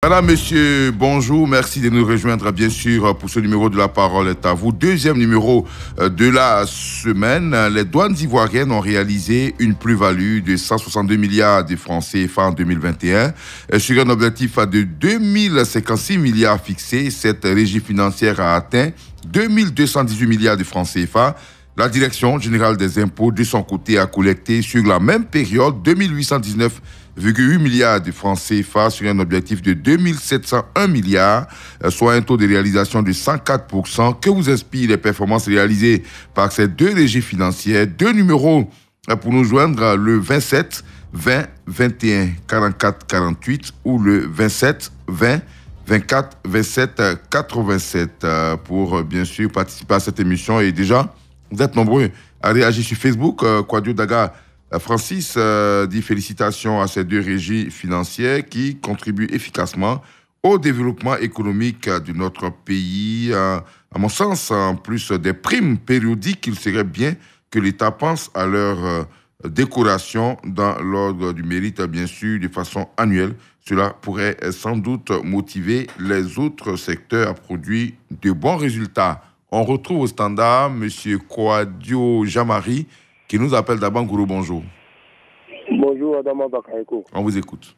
Madame, Monsieur, bonjour. Merci de nous rejoindre, bien sûr, pour ce numéro de La Parole est à vous. Deuxième numéro de la semaine. Les douanes ivoiriennes ont réalisé une plus-value de 162 milliards de francs CFA en 2021. Sur un objectif de 2056 milliards fixé, cette régie financière a atteint 2218 milliards de francs CFA. La Direction générale des impôts, de son côté, a collecté sur la même période 2819,8 milliards de francs CFA sur un objectif de 2701 milliards, soit un taux de réalisation de 104%. Que vous inspirent les performances réalisées par ces deux régies financières? Deux numéros pour nous joindre, le 27 20 21 44 48 ou le 27 20 24 27 87 pour bien sûr participer à cette émission. Et déjà, vous êtes nombreux à réagir sur Facebook. Kwadio Daga Francis dit félicitations à ces deux régies financières qui contribuent efficacement au développement économique de notre pays. À mon sens, en plus des primes périodiques, il serait bien que l'État pense à leur décoration dans l'ordre du mérite, bien sûr, de façon annuelle. Cela pourrait sans doute motiver les autres secteurs à produire de bons résultats. On retrouve au standard M. Kwadio Jamari qui nous appelle d'Abangourou. Bonjour. Bonjour, Adama Bakayeko. On vous écoute.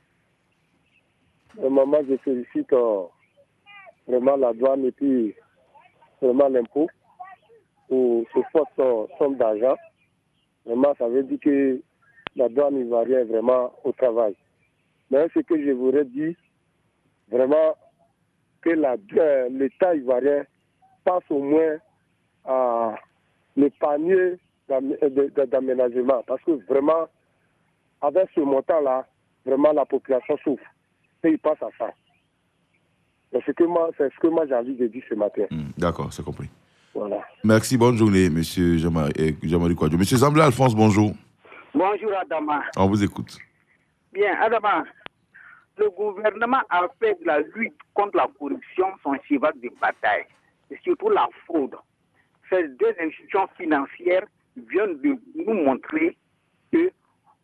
Maman, je félicite vraiment la douane et puis vraiment l'impôt pour ce forte somme d'argent. Vraiment, ça veut dire que la douane ivoirienne est vraiment au travail. Mais ce que je voudrais dire, vraiment, que l'État ivoirien passe au moins à le panier d'aménagement. Parce que vraiment, avec ce montant-là, vraiment la population souffre. Et il passe à ça. C'est ce que moi j'ai envie de dire ce matin. D'accord, c'est compris. Voilà. Merci, bonne journée, M. Jamari Kwadio. M. Zamblé Alphonse, bonjour. Bonjour, Adama. On vous écoute. Bien, Adama, le gouvernement a fait de la lutte contre la corruption son cheval de bataille, et surtout la fraude. Ces deux institutions financières viennent de nous montrer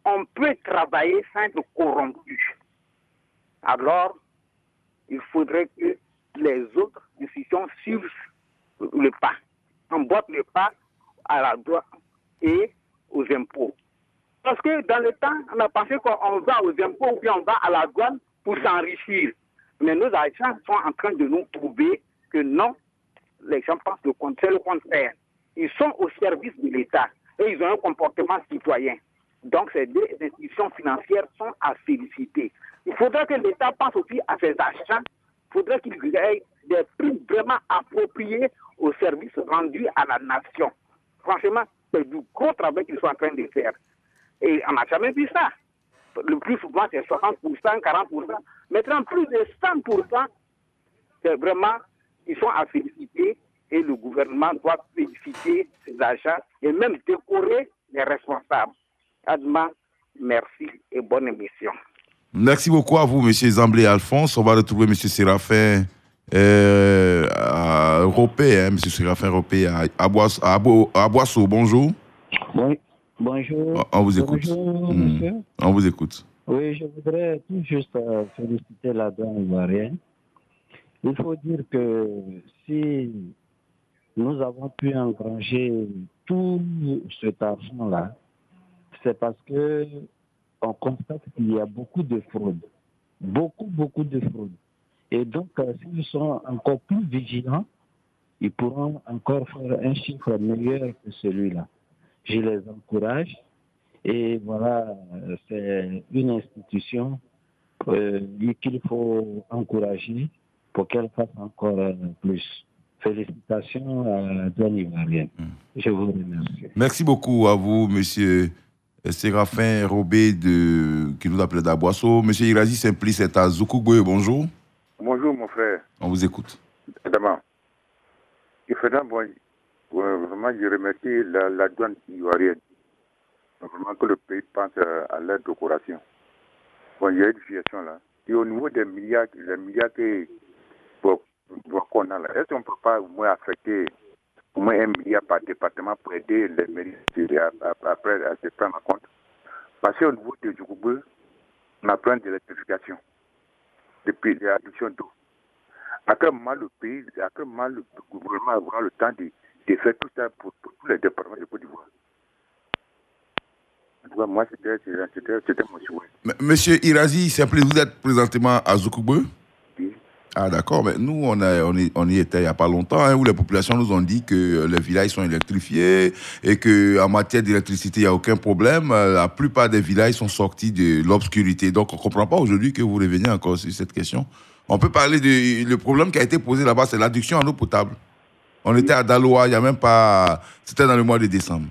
qu'on peut travailler sans être corrompu. Alors, il faudrait que les autres institutions suivent le pas, emboîtent le pas à la droite et aux impôts. Parce que dans le temps, on a pensé qu'on va aux impôts ou bien on va à la douane pour s'enrichir. Mais nos agents sont en train de nous prouver que non, les gens pensent c'est le contraire. Ils sont au service de l'État et ils ont un comportement citoyen. Donc ces deux institutions financières sont à féliciter. Il faudrait que l'État pense aussi à ses agents. Il faudrait qu'il y ait des prix vraiment appropriés au service rendu à la nation. Franchement, c'est du gros travail qu'ils sont en train de faire. Et on n'a jamais vu ça. Le plus souvent, c'est 60%, 40%. Maintenant, plus de 100%, c'est vraiment, ils sont à féliciter et le gouvernement doit féliciter ses agents et même décorer les responsables. Adma, merci et bonne émission. Merci beaucoup à vous, M. Zamblé Alphonse. On va retrouver M. Séraphin Ropé, M. Séraphin Ropé à Boisseau. Bonjour. Oui, bonjour. On vous écoute. Bonjour, monsieur. On vous écoute. Oui, je voudrais tout juste féliciter la douane ivoirienne. Il faut dire que si nous avons pu engranger tout cet argent-là, c'est parce que on constate qu'il y a beaucoup de fraude. Beaucoup de fraude. Et donc, s'ils sont encore plus vigilants, ils pourront encore faire un chiffre meilleur que celui-là. Je les encourage. Et voilà, c'est une institution qu'il faut encourager pour qu'elle fasse encore plus. Félicitations à la douane ivoirienne. Je vous remercie. Merci beaucoup à vous, monsieur Séraphin Robé qui nous appelle d'Aboisseau. Monsieur Irazi Simplice est à Zoukougoué. Bonjour. Bonjour, mon frère. On vous écoute. D'abord, il faudra, vraiment, je remercie la douane ivoirienne. Vraiment que le pays pense à leur décoration. Bon, il y a une situation là. Et au niveau des milliards qu'on a là, est-ce qu'on ne peut pas au moins affecter au moins 1 milliard par département pour aider les mairies après à se prendre en compte? Parce qu'au niveau de Djougoube, on a plein d'électrification. depuis les adductions d'eau. À quel moment le gouvernement aura le temps de faire tout ça pour tous les départements de Côte d'Ivoire? Moi, c'était mon souhait. Monsieur Irazi, vous êtes présentement à Zoukoubeu? Oui. Ah d'accord, mais nous on y était il n'y a pas longtemps, hein, où les populations nous ont dit que les villages sont électrifiés et qu'en matière d'électricité il n'y a aucun problème. La plupart des villages sont sortis de l'obscurité. Donc on ne comprend pas aujourd'hui que vous reveniez encore sur cette question. On peut parler le problème qui a été posé là-bas, c'est l'adduction en eau potable. On était à Daloa, il n'y a même pas... C'était dans le mois de décembre.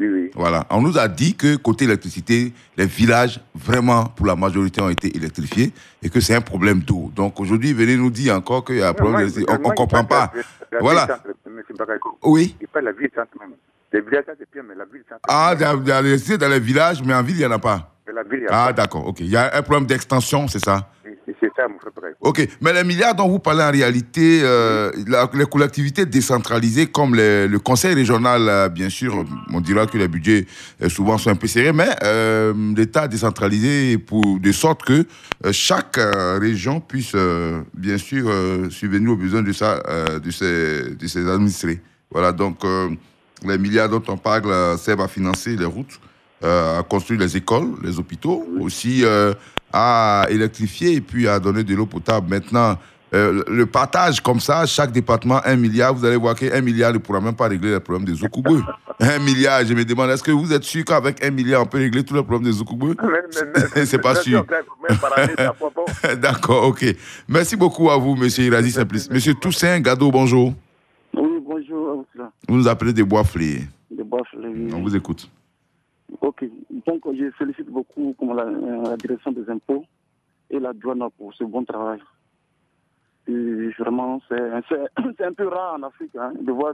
Oui. Voilà. On nous a dit que côté électricité, les villages, vraiment, pour la majorité, ont été électrifiés et que c'est un problème d'eau. Donc aujourd'hui, venez nous dire encore qu'il y a un problème d'électricité. On ne comprend pas. Voilà. Oui. Il parle de la ville centre même. Les villages, c'est bien, mais la ville centre. Ah, il y a l'électricité dans les villages, mais en ville, il n'y en a pas. La ville, il y a pas. D'accord, ok. Il y a un problème d'extension, c'est ça? C'est ça, mon frère. Ok, mais les milliards dont vous parlez en réalité, les collectivités décentralisées comme le conseil régional, bien sûr, on dira que les budgets souvent sont un peu serrés, mais l'État a décentralisé de sorte que chaque région puisse, bien sûr, subvenir aux besoins de ses administrés. Voilà, donc les milliards dont on parle servent à financer les routes, à construire les écoles, les hôpitaux, aussi à électrifier et puis à donner de l'eau potable. Maintenant, le partage comme ça, chaque département, 1 milliard, vous allez voir qu'1 milliard ne pourra même pas régler les problèmes des Zoukoubeu. 1 milliard, je me demande, est-ce que vous êtes sûr qu'avec 1 milliard, on peut régler tous les problèmes des Zoukoubeu? C'est pas sûr. D'accord, ok. Merci beaucoup à vous, monsieur Irazi Simplice. Monsieur Toussaint Gado, bonjour. Oui, bonjour. Vous nous appelez des Bois-Flés. Des Bois-Flés, oui. On vous écoute. Ok, donc je félicite beaucoup la direction des impôts et la douane pour ce bon travail. Et vraiment, c'est un peu rare en Afrique de voir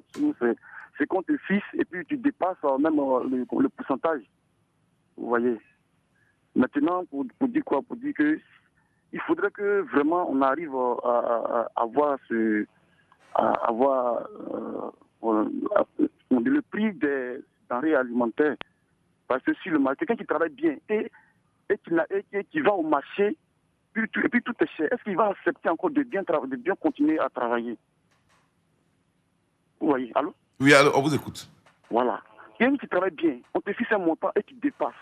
c'est qu'on te fixe et puis tu dépasses même le pourcentage. Vous voyez. Maintenant, pour dire quoi? Pour dire que il faudrait que vraiment on arrive à avoir le prix des denrées alimentaires. Parce que si quelqu'un qui travaille bien et qui va au marché, et puis tout est cher, est-ce qu'il va accepter encore de bien continuer à travailler? Vous voyez, allô? Oui, allô, on vous écoute. Voilà. Quelqu'un qui travaille bien, on te fixe un montant et tu dépasses.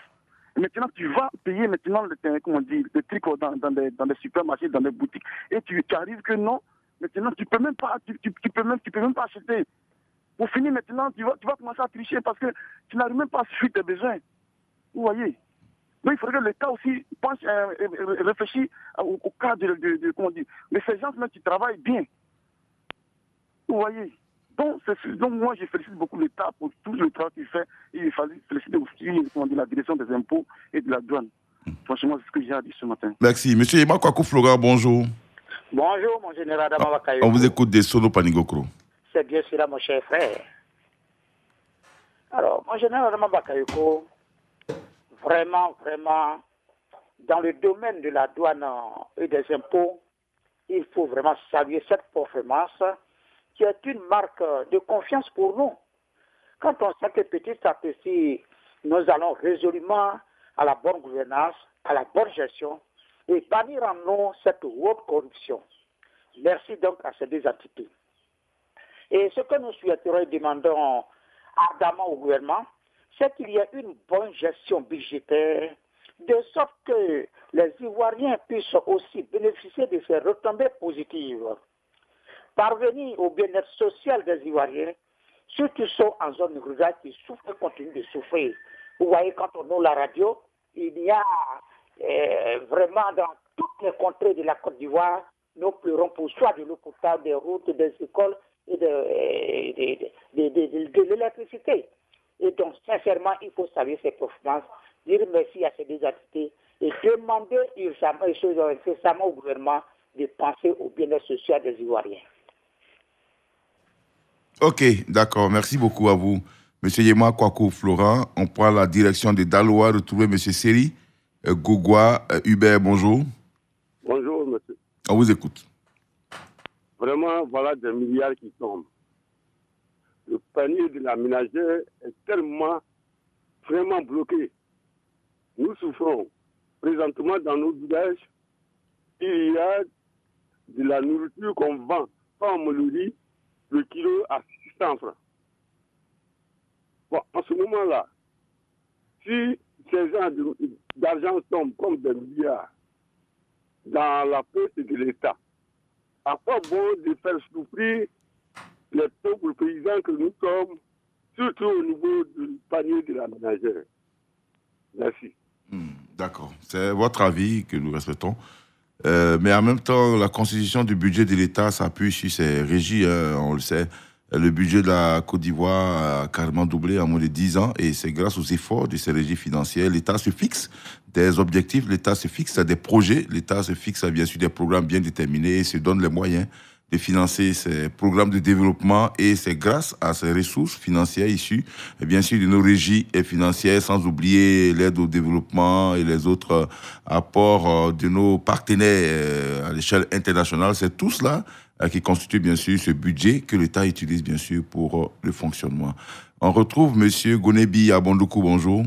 Et maintenant, tu vas payer le truc dans des supermarchés, dans des boutiques, et tu arrives que non, maintenant tu peux même pas acheter. Pour finir maintenant, tu vas commencer à tricher parce que tu n'arrives même pas à suivre tes besoins. Vous voyez. Donc il faudrait que l'État aussi réfléchisse au cas de ces gens-là qui travaillent bien. Vous voyez. Donc moi je félicite beaucoup l'État pour tout le travail qu'il fait. Et il fallait féliciter aussi la direction des impôts et de la douane. Franchement, c'est ce que j'ai à dire ce matin. Merci. Monsieur Yema Kwakou Flora, bonjour. Bonjour, mon général Adama Bakayoko. On vous écoute des Sono Panigokro. C'est bien cela, mon cher frère. Alors, mon général Adama Bakayoko, vraiment, dans le domaine de la douane et des impôts, il faut vraiment saluer cette performance qui est une marque de confiance pour nous. Quand on sait que petit à petit, nous allons résolument à la bonne gouvernance, à la bonne gestion, et bannir en nous cette haute corruption. Merci donc à ces deux entités. Et ce que nous souhaiterions et demandons ardemment au gouvernement, c'est qu'il y ait une bonne gestion budgétaire, de sorte que les Ivoiriens puissent aussi bénéficier de ces retombées positives. Parvenir au bien-être social des Ivoiriens, ceux qui sont en zone rurale qui souffrent et continuent de souffrir. Vous voyez, quand on ouvre la radio, il y a vraiment dans toutes les contrées de la Côte d'Ivoire, nous pleurons pour soit de l'eau potable, des routes, des écoles et de l'électricité. Et donc, sincèrement, il faut saluer ces performances, dire merci à ces deux entités et demander incessamment au gouvernement de penser au bien-être social des Ivoiriens. Ok, d'accord. Merci beaucoup à vous. Monsieur Yema Kwakou Florent, on prend la direction de Daloa, retrouver Monsieur Seri Gougoua. Hubert, bonjour. Bonjour, monsieur. On vous écoute. Vraiment, voilà des milliards qui tombent. Le panier de la ménagère est tellement, vraiment bloqué. Nous souffrons. Présentement, dans nos villages, il y a de la nourriture qu'on vend comme le riz, le kilo à 600 francs. Bon, en ce moment-là, si ces gens d'argent tombent comme des milliards dans la poche de l'État, à quoi bon de faire souffrir les pauvres paysans que nous sommes, surtout au niveau du panier de la ménagère? Merci. D'accord. C'est votre avis que nous respectons. Mais en même temps, la constitution du budget de l'État s'appuie sur ces régies, on le sait. Le budget de la Côte d'Ivoire a carrément doublé en moins de 10 ans et c'est grâce aux efforts de ces régies financières. L'État se fixe des objectifs, l'État se fixe des projets, l'État se fixe bien sûr des programmes bien déterminés et se donne les moyens de financer ces programmes de développement et c'est grâce à ces ressources financières issues, bien sûr, de nos régies financières, sans oublier l'aide au développement et les autres apports de nos partenaires à l'échelle internationale. C'est tout cela qui constitue bien sûr ce budget que l'État utilise bien sûr pour le fonctionnement. On retrouve M. Gonebi à Bondoukou, bonjour.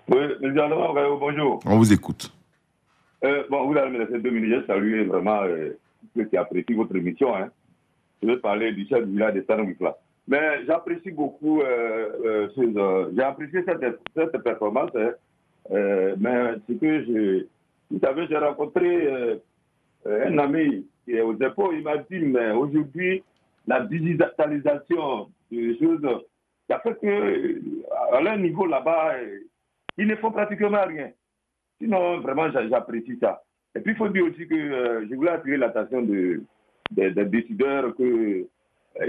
Oui, M. Adama, bonjour. On vous écoute. Bon, vous avez me laissé 2 minutes, je salue vraiment ceux qui apprécient votre émission. Hein. Je vais parler du chef du village de Sanouifla. Mais j'apprécie beaucoup, j'ai apprécié cette performance, hein. Mais ce que vous savez, j'ai rencontré un ami qui est aux épaules, il m'a dit, mais aujourd'hui, la digitalisation des choses, ça fait qu'à leur niveau là-bas, ils ne font pratiquement rien. Sinon, vraiment, j'apprécie ça. Et puis, il faut dire aussi que je voulais attirer l'attention des décideurs qu'il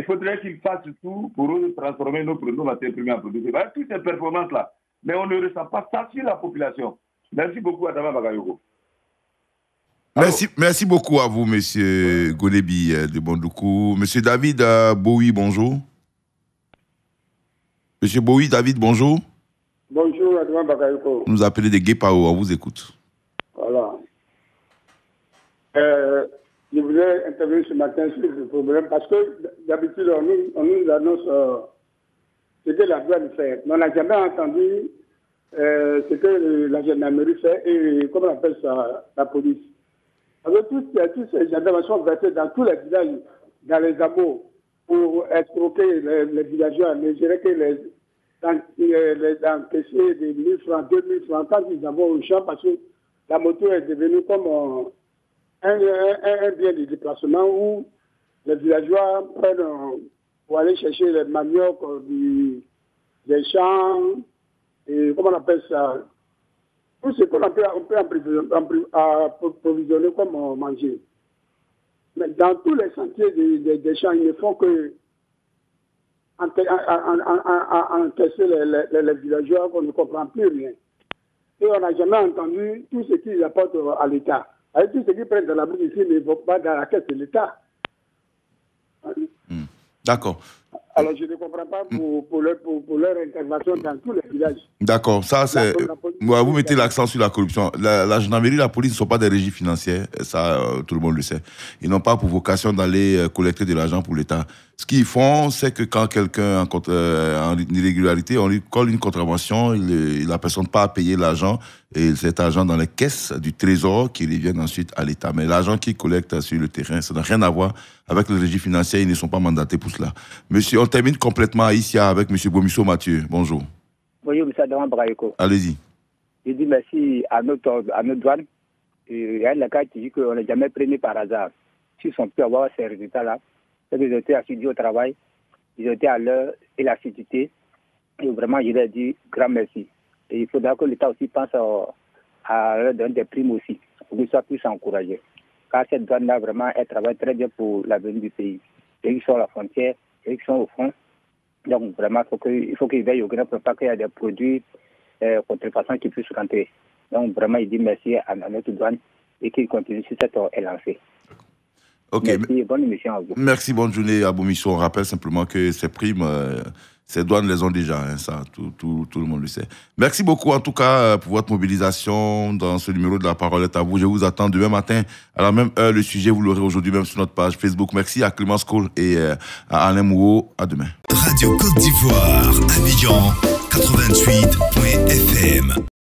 faudrait qu'ils fassent tout pour transformer nos matières premières en produits. Toutes ces performances-là, mais on ne ressent pas ça sur la population. Merci beaucoup, Adama Bagayoko. Merci beaucoup à vous, M. Gonebi de Bondoukou. M. David Bowie, bonjour. M. Bowie, David, bonjour. Bonjour, Adama Bagayoko. Vous nous appelez de Guépao, on vous écoute. Voilà. Je voulais intervenir ce matin sur ce problème parce que d'habitude, on nous annonce ce que la douane fait. Mais on n'a jamais entendu ce que la gendarmerie fait et, comment on appelle ça, la police. Avec tous ces gendarmes sont versés dans tous les villages, dans les hameaux, pour escroquer les villageois, ne gérer que les encaisser des 1000 francs, 2000 francs, quand ils vont au champ, parce que la moto est devenue comme un bien de déplacement où les villageois prennent pour aller chercher les maniocs des champs, et comment on appelle ça, tout ce qu'on peut approvisionner comme manger. Mais dans tous les sentiers des champs, ils ne font que encaisser les villageois qu'on ne comprend plus rien. Et on n'a jamais entendu tout ce qu'ils apportent à l'État. Avec tout ce qu'ils prennent de la bouche ici ne vont pas dans la caisse de l'État. D'accord. Alors je ne comprends pas pour leur intervention dans tous les villages. D'accord, ça c'est... Vous mettez l'accent sur la corruption. La gendarmerie et la police ne sont pas des régies financières, ça tout le monde le sait. Ils n'ont pas pour vocation d'aller collecter de l'argent pour l'État. Ce qu'ils font, c'est que quand quelqu'un en irrégularité, on lui colle une contravention, la personne n'a pas à payer l'argent, et cet argent dans les caisses du trésor qui reviennent ensuite à l'État. Mais l'argent qu'ils collectent sur le terrain, ça n'a rien à voir avec les régies financières, ils ne sont pas mandatés pour cela. Monsieur, on termine complètement ici avec M. Bomisso Mathieu. Bonjour. Bonjour, M. Adama Bagayoko. Allez-y. Je dis merci à notre douane. Il y a un cas qui dit qu'on n'est jamais pris par hasard. S'ils sont pu avoir ces résultats-là, c'est qu'ils ont été assidus au travail, ils ont été à l'heure et l'assiduité. Et vraiment, je leur dis grand merci. Et il faudra que l'État aussi pense à leur donner des primes aussi, pour qu'ils soient plus encouragés. Car cette douane-là, vraiment, elle travaille très bien pour l'avenir du pays. Et ils sont à la frontière, et ils sont au front. Donc, vraiment, il faut qu'ils veillent au grand pour pas qu'il y ait des produits contrefaçons qui puissent rentrer. Donc, vraiment, il dit merci à notre douane et qu'il continue sur cette élancée. Ok. Merci, bonne émission à vous. Merci, bonne journée à Bomisso. On rappelle simplement que ces primes, ces douanes les ont déjà, hein, ça, tout le monde le sait. Merci beaucoup en tout cas pour votre mobilisation dans ce numéro de La Parole est à vous. Je vous attends demain matin à la même heure. Le sujet, vous l'aurez aujourd'hui même sur notre page Facebook. Merci à Clémence Cole et à Alain Mouo. À demain. Radio Côte d'Ivoire, Abidjan 88.fm.